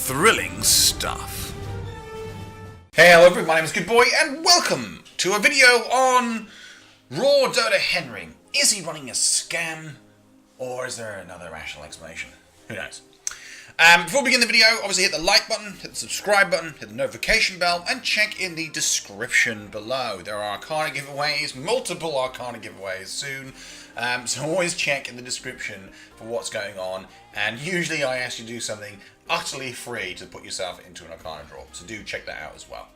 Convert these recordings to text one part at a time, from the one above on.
thrilling stuff. Hey, hello everyone, my name is Good Boy, and welcome to a video on RawDota Henry. Is he running a scam, or is there another rational explanation? Who knows? Before we begin the video, obviously hit the like button, hit the subscribe button, hit the notification bell, and check in the description below. There are Arcana giveaways, multiple Arcana giveaways soon, so always check in the description for what's going on, and usually I ask you to do something utterly free to put yourself into an Arcana draw, so do check that out as well.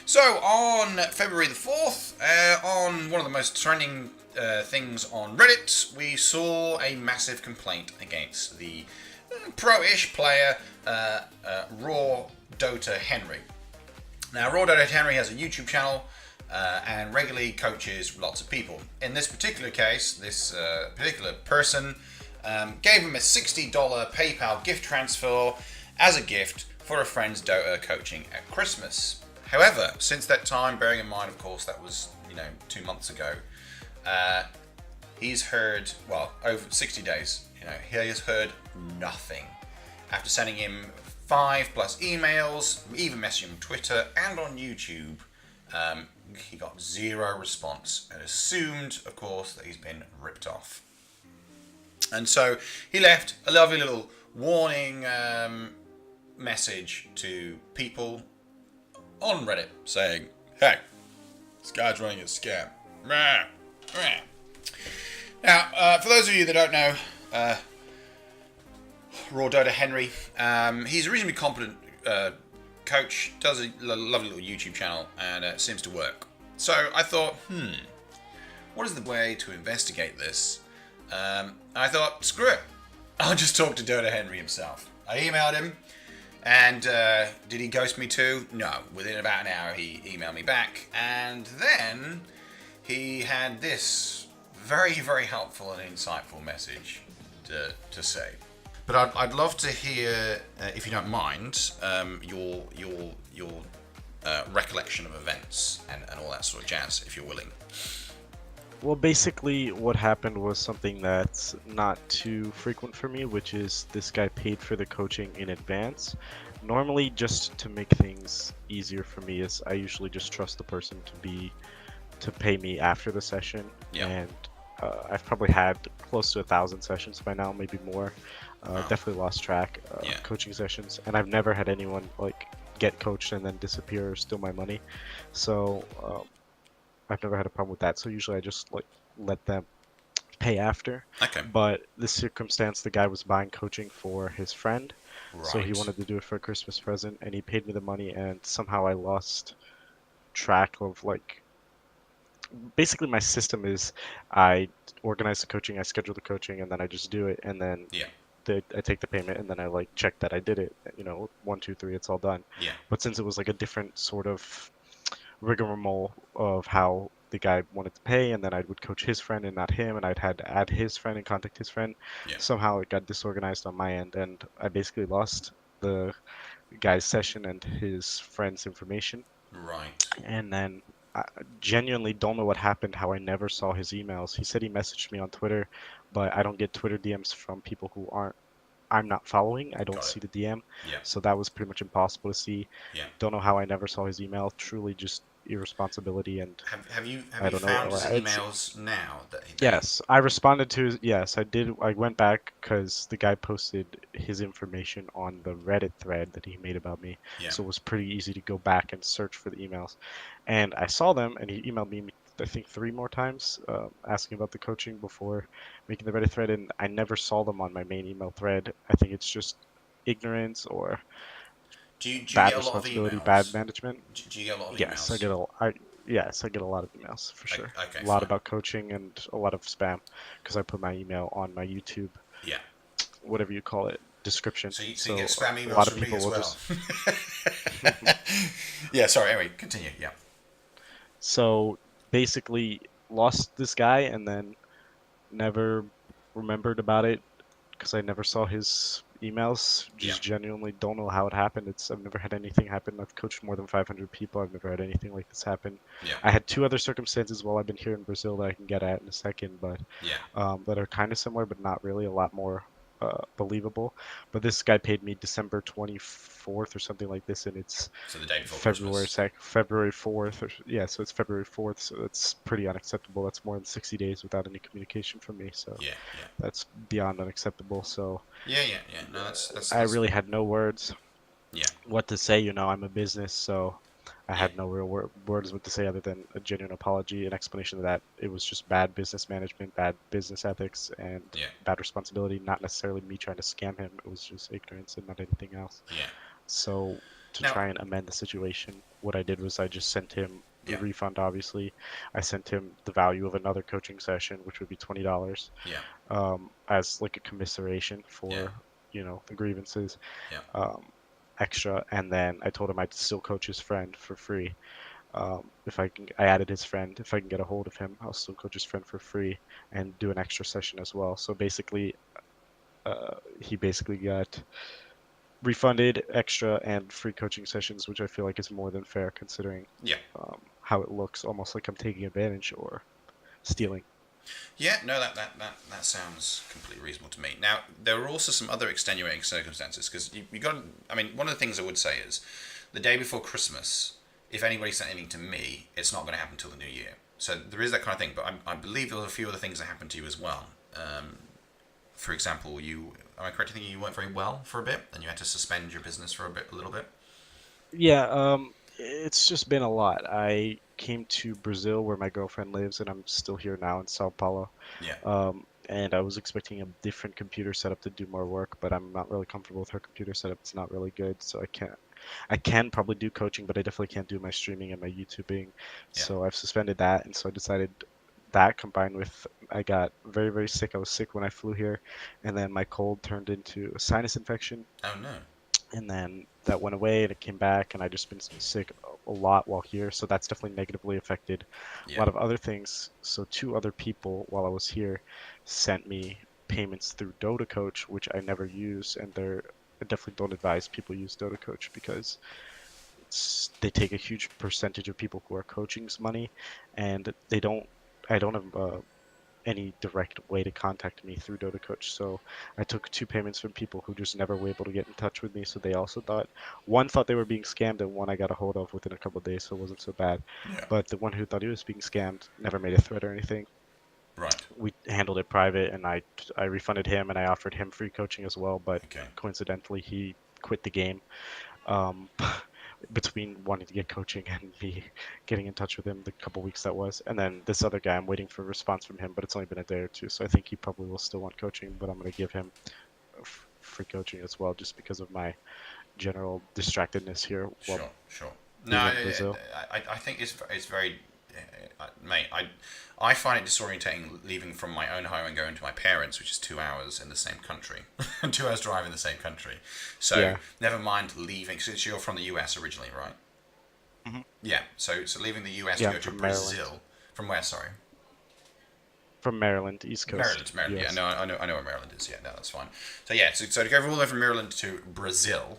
So, on February the 4th, on one of the most trending things on Reddit, we saw a massive complaint against the pro-ish player, RawDota Henry. Now, RawDota Henry has a YouTube channel and regularly coaches lots of people. In this particular case, this particular person gave him a $60 PayPal gift transfer as a gift for a friend's Dota coaching at Christmas. However, since that time, bearing in mind, of course, that was 2 months ago, he's heard, well, over 60 days, he has heard nothing. After sending him 5+ emails, even messaging him on Twitter and on YouTube, he got 0 response and assumed, of course, that he's been ripped off. And so he left a lovely little warning message to people on Reddit saying, "Hey, this guy's running a scam." Now, for those of you that don't know, RawDota Henry, he's a reasonably competent coach, does a lovely little YouTube channel, and it seems to work. So I thought, what is the way to investigate this? I thought, screw it, I'll just talk to Dota Henry himself. I emailed him, and did he ghost me too? No. Within about an hour, he emailed me back, and then he had this very, very helpful and insightful message to say. But I'd love to hear, if you don't mind, your recollection of events and all that sort of jazz, if you're willing. Well, basically what happened was something that's not too frequent for me, which is this guy paid for the coaching in advance. Normally, just to make things easier for me, is I usually just trust the person to pay me after the session. Yeah. And I've probably had close to 1,000 sessions by now, maybe more. Definitely lost track of coaching sessions, and I've never had anyone get coached and then disappear or steal my money. So I've never had a problem with that. So usually I just let them pay after. Okay. But this circumstance, the guy was buying coaching for his friend, right. So he wanted to do it for a Christmas present, and he paid me the money, and somehow I lost track of basically my system is I organize the coaching, I schedule the coaching, and then I just do it, and then I take the payment, and then I check that I did it. 1, 2, 3, it's all done. Yeah. But since it was a different sort of rigmarole of how the guy wanted to pay, and then I would coach his friend and not him, and I'd had to add his friend and contact his friend. Yeah. Somehow it got disorganized on my end, and I basically lost the guy's session and his friend's information. Right. And then I genuinely don't know what happened, how I never saw his emails. He said he messaged me on Twitter, but I don't get Twitter DMs from people who I'm not following. I don't see the DM. Yeah. So that was pretty much impossible to see. Yeah. Don't know how I never saw his email. Truly just irresponsibility. And have you found his emails now? Yes, I responded to. Yes, I did. I went back because the guy posted his information on the Reddit thread that he made about me. Yeah. So it was pretty easy to go back and search for the emails. And I saw them, and he emailed me, I think 3 more times, asking about the coaching before making the Reddit thread, and I never saw them on my main email thread. I think it's just ignorance or bad responsibility, bad management. Do you get a lot of emails? Yes, I get a lot of emails for sure. Okay, a lot about coaching and a lot of spam because I put my email on my YouTube. Yeah. Whatever you call it, description. So you get spam emails from me as well. Yeah. Sorry. Anyway, continue. Yeah. So basically lost this guy and then never remembered about it because I never saw his emails. Just genuinely don't know how it happened. I've never had anything happen. I've coached more than 500 people. I've never had anything like this happen. Yeah. I had 2 other circumstances while I've been here in Brazil that I can get at in a second, but that are kind of similar, but not really. A lot more believable. But this guy paid me December 24th or something like this, and it's So the day before Christmas. February 4th. Yeah, so it's February 4th, so that's pretty unacceptable. That's more than 60 days without any communication from me, so Yeah, yeah, that's beyond unacceptable. So yeah, yeah, yeah. No, that's I really had no words yeah, what to say. I'm a business, so I yeah, had no real words what to say other than a genuine apology, an explanation of that it was just bad business management, bad business ethics, and yeah, bad responsibility. Not necessarily me trying to scam him. It was just ignorance and not anything else. yeah. So to Now, try and amend the situation, what I did was I just sent him the yeah, refund. Obviously, I sent him the value of another coaching session, which would be $20, yeah, as like a commiseration yeah, for the grievances, yeah, um, extra. And then I told him I'd still coach his friend for free. If I can, I added his friend. If I can get a hold of him, I'll still coach his friend for free and do an extra session as well. So basically, he basically got refunded extra and free coaching sessions, which I feel like is more than fair considering yeah. how it looks, almost like I'm taking advantage or stealing. Yeah, no, that sounds completely reasonable to me. Now, there are also some other extenuating circumstances because you got. I mean, one of the things I would say is the day before Christmas, if anybody sent anything to me, it's not going to happen until the new year. So there is that kind of thing. But I believe there were a few other things that happened to you as well. For example, am I correct in thinking you weren't very well for a bit and you had to suspend your business for a little bit? Yeah, it's just been a lot. I came to Brazil where my girlfriend lives, and I'm still here now in Sao Paulo. Yeah, And I was expecting a different computer setup to do more work, but I'm not really comfortable with her computer setup. It's not really good, so I can't. I can probably do coaching, but I definitely can't do my streaming and my YouTubing. yeah. So I've suspended that, and so I decided that combined with I got very, very sick. I was sick when I flew here, and then my cold turned into a sinus infection, Oh no. and then that went away and it came back, and I just been sick a lot while here, so that's definitely negatively affected a Yeah, lot of other things. So two other people while I was here sent me payments through Dota Coach, which I never use, and I definitely don't advise people use Dota Coach because they take a huge percentage of people who are coaching's money, and I don't have any direct way to contact me through Dota Coach. So I took two payments from people who just never were able to get in touch with me. So they also one thought they were being scammed, and one I got a hold of within a couple of days, so it wasn't so bad. yeah. But the one who thought he was being scammed never made a threat or anything. Right. We handled it private, and I refunded him, and I offered him free coaching as well. But Okay. coincidentally, he quit the game. Um, between wanting to get coaching and me getting in touch with him the couple weeks that was. And then this other guy, I'm waiting for a response from him, but it's only been a day or two, so I think he probably will still want coaching, but I'm going to give him free coaching as well just because of my general distractedness here while Sure, sure. No, being in Brazil. I think it's very, mate. I find it disorientating leaving from my own home and going to my parents, which is 2 hours in the same country, 2 hours drive in the same country. So Yeah. never mind leaving. Since you're from the US originally, right? Hmm. Yeah. So leaving the US Yeah, to I'm go to from Maryland. Brazil. From where? Sorry. From Maryland, East Coast, Maryland. Yeah, US. no, I know where Maryland is. Yeah, no, that's fine. So yeah, so to go all the way from Maryland to Brazil,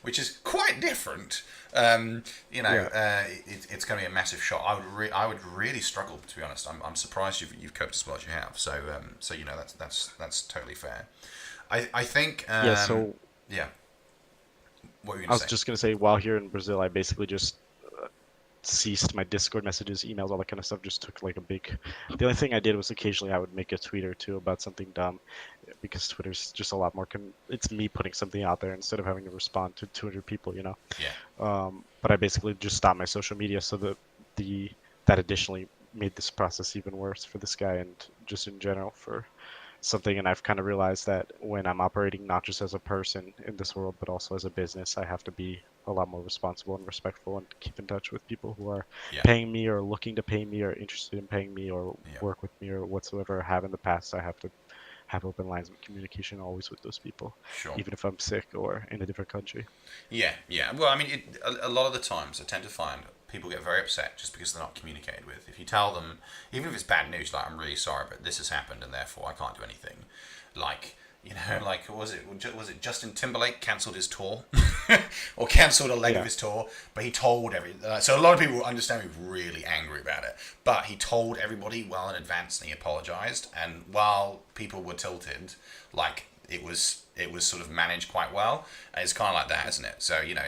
which is quite different. Yeah. It's going to be a massive shot. I would really struggle, to be honest. I'm surprised you've coped as well as you have. So that's totally fair. I think Yeah, so yeah. What were you I going to was say? just going to say, while here in Brazil, I basically just ceased my Discord messages, emails, all that kind of stuff. Just took like a big. The only thing I did was occasionally I would make a tweet or two about something dumb, because Twitter's just a lot more. It's me putting something out there instead of having to respond to 200 people. Yeah, But I basically just stopped my social media, so the that additionally made this process even worse for this guy and just in general for something. And I've kind of realized that when I'm operating not just as a person in this world, but also as a business, I have to be a lot more responsible and respectful and keep in touch with people who are yeah, paying me or looking to pay me or interested in paying me or yeah. work with me or whatsoever I have in the past. I have to have open lines of communication always with those people, Sure. even if I'm sick or in a different country. Yeah, yeah. Well, I mean, a lot of the times I tend to find people get very upset just because they're not communicated with. If you tell them, even if it's bad news, like I'm really sorry, but this has happened and therefore I can't do anything. Like You know, like was it Justin Timberlake cancelled his tour or cancelled a leg of his tour, but he told so a lot of people understand me really angry about it, but he told everybody well in advance and he apologized, and while people were tilted, like it was sort of managed quite well. And it's kind of like that, isn't it? So you know,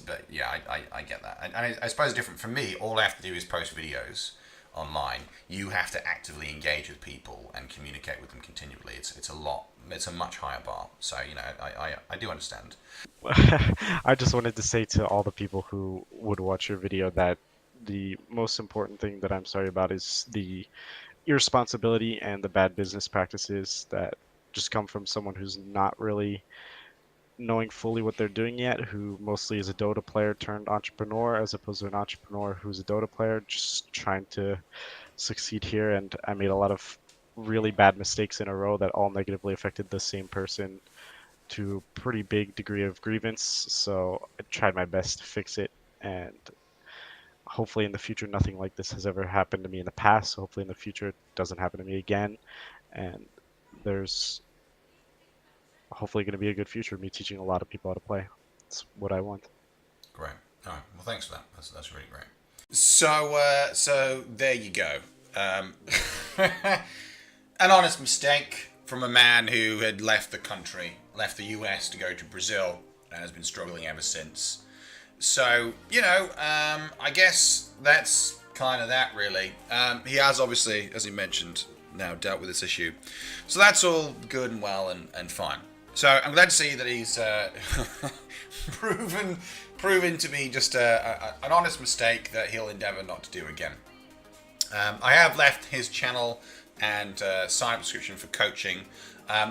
but yeah, I get that, and I suppose different for me. All I have to do is post videos online. You have to actively engage with people and communicate with them continually. It's a much higher bar. So you know, I do understand. I just wanted to say to all the people who would watch your video that the most important thing that I'm sorry about is the irresponsibility and the bad business practices that just come from someone who's not really knowing fully what they're doing yet, who mostly is a Dota player turned entrepreneur, as opposed to an entrepreneur who's a Dota player just trying to succeed here. And I made a lot of really bad mistakes in a row that all negatively affected the same person to a pretty big degree of grievance. So I tried my best to fix it, and hopefully in the future nothing like this has ever happened to me in the past. So hopefully in the future it doesn't happen to me again, and there's hopefully going to be a good future of me teaching a lot of people how to play. That's what I want. Great. All right. Well, thanks for that. That's really great. So so there you go. An honest mistake from a man who had left the country, left the US to go to Brazil, and has been struggling ever since. So, you know, I guess that's kind of that, really. He has obviously, as he mentioned, now dealt with this issue. So that's all good and well and fine. So I'm glad to see that he's proven to be just an honest mistake that he'll endeavour not to do again. I have left his channel and sign-up subscription for coaching,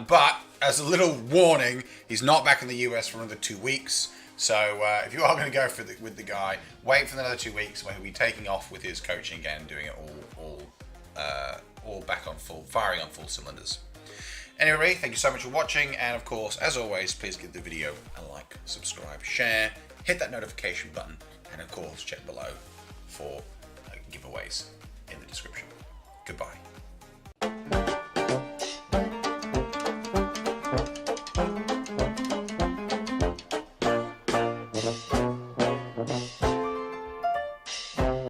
but as a little warning, he's not back in the US for another 2 weeks. So if you are going to go with the guy, wait for another 2 weeks when he'll be taking off with his coaching again, doing it all back on firing on full cylinders. Anyway, thank you so much for watching, and of course, as always, please give the video a like, subscribe, share, hit that notification button, and of course, check below for giveaways in the description. Goodbye.